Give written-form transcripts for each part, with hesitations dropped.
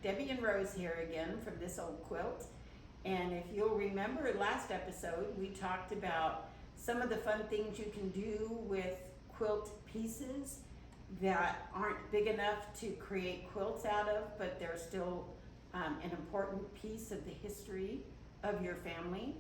Debbie and Rose here again from this Old Quilt. And if you'll remember last episode, we talked about some of the fun things you can do with quilt pieces that aren't big enough to create quilts out of, but they're still an important piece of the history of your family.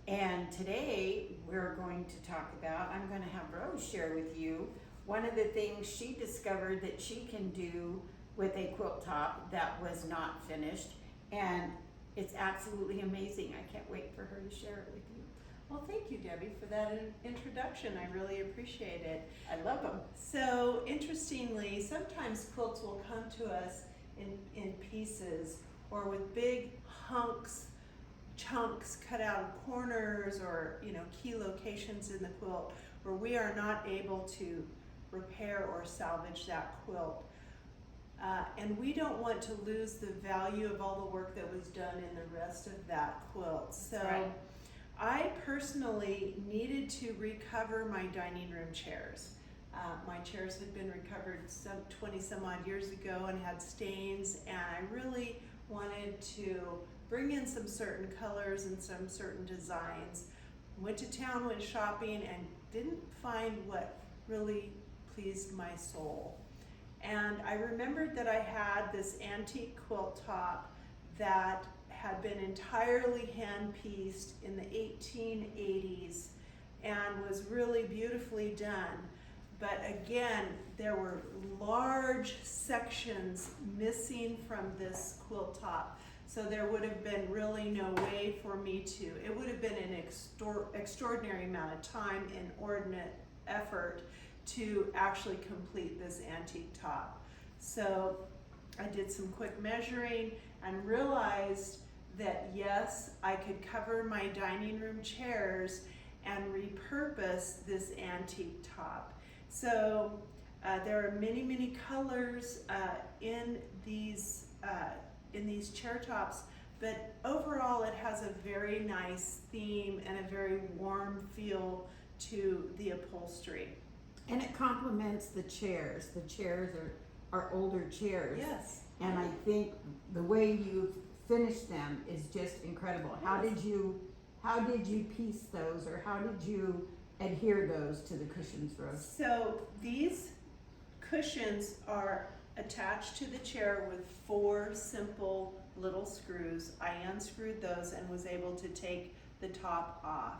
And today we're going to talk about, I'm going to have Rose share with you one of the things she discovered that she can do with a quilt top that was not finished, and it's absolutely amazing. I can't wait for her to share it with you. Well, thank you, Debbie, for that introduction. I really appreciate it. I love them. So, interestingly, sometimes quilts will come to us in pieces or with big chunks cut out of corners or, key locations in the quilt where we are not able to repair or salvage that quilt. And we don't want to lose the value of all the work that was done in the rest of that quilt. So right. I personally needed to recover my dining room chairs. My chairs had been recovered 20 some odd years ago and had stains, and I really wanted to bring in some certain colors and some certain designs. Went to town, went shopping, and didn't find what really pleased my soul. And I remembered that I had this antique quilt top that had been entirely hand-pieced in the 1880s and was really beautifully done. But again, there were large sections missing from this quilt top. So there would have been really no way for me to, it would have been an extraordinary amount of time, inordinate effort to actually complete this antique top. So I did some quick measuring and realized that yes, I could cover my dining room chairs and repurpose this antique top. So there are many, many colors in these chair tops, but overall it has a very nice theme and a very warm feel to the upholstery. And it complements the chairs. The chairs are older chairs. Yes. And I think the way you finished them is just incredible. Yes. How did you piece those, or how did you adhere those to the cushions, Rose? So these cushions are attached to the chair with 4 simple little screws. I unscrewed those and was able to take the top off.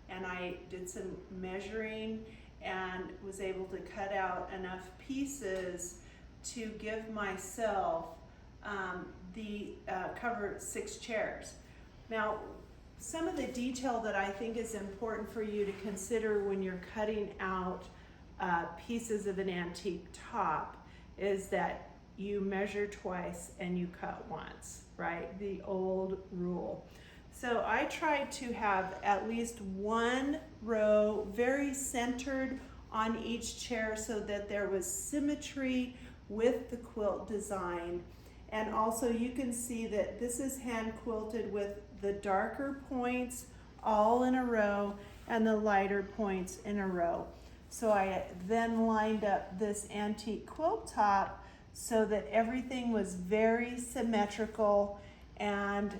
And I did some measuring and was able to cut out enough pieces to give myself cover 6 chairs. Now, some of the detail that I think is important for you to consider when you're cutting out pieces of an antique top is that you measure twice and you cut once, right? The old rule. So I tried to have at least one row very centered on each chair so that there was symmetry with the quilt design. And also you can see that this is hand quilted with the darker points all in a row and the lighter points in a row. So I then lined up this antique quilt top so that everything was very symmetrical, and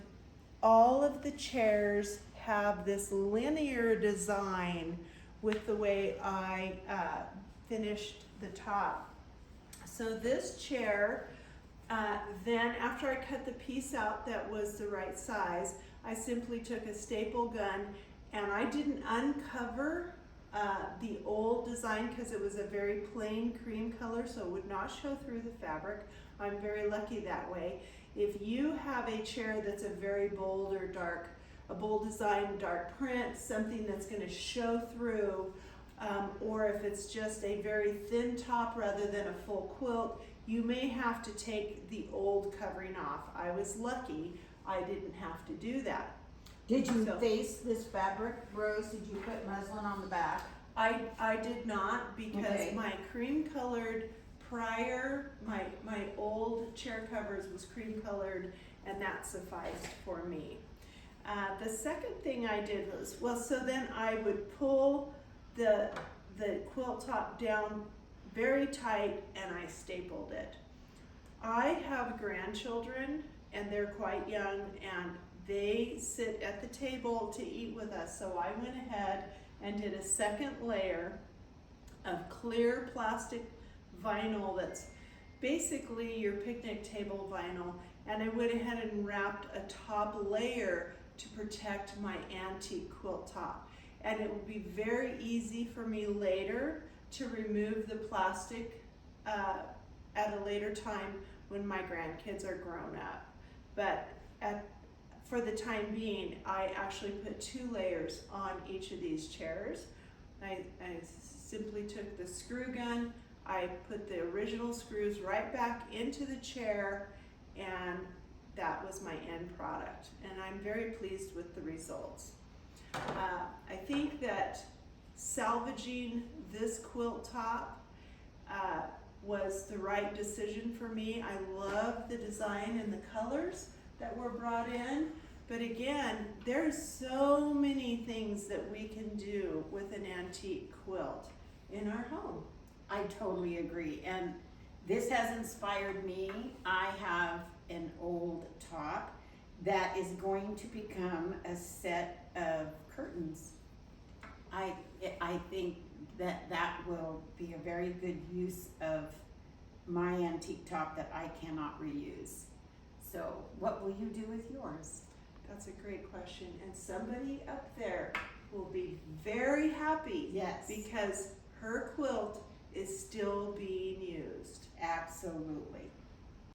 all of the chairs have this linear design with the way I finished the top. So this chair, then after I cut the piece out that was the right size, I simply took a staple gun and I didn't uncover the old design because it was a very plain cream color, so it would not show through the fabric. I'm very lucky that way. If you have a chair that's a very bold or dark, a bold design, dark print, something that's going to show through, or if it's just a very thin top rather than a full quilt, you may have to take the old covering off. I was lucky I didn't have to do that. Did you face this fabric, Rose? Did you put muslin on the back? I did not, because Okay. my cream colored prior, my old chair covers was cream colored, and that sufficed for me. The second thing I did was, so then I would pull the quilt top down very tight and I stapled it. I have grandchildren and they're quite young and they sit at the table to eat with us. So I went ahead and did a second layer of clear plastic vinyl that's basically your picnic table vinyl, and I went ahead and wrapped a top layer to protect my antique quilt top. And it will be very easy for me later to remove the plastic at a later time when my grandkids are grown up. But for the time being, I actually put 2 layers on each of these chairs. I simply took the screw gun, I put the original screws right back into the chair, and that was my end product. And I'm very pleased with the results. I think that salvaging this quilt top was the right decision for me. I love the design and the colors that were brought in. But again, there's so many things that we can do with an antique quilt in our home. I totally agree, and this has inspired me. I have an old top that is going to become a set of curtains. I think that will be a very good use of my antique top that I cannot reuse. So what will you do with yours? That's a great question, and somebody up there will be very happy. Yes. Because her quilt is still being used. Absolutely.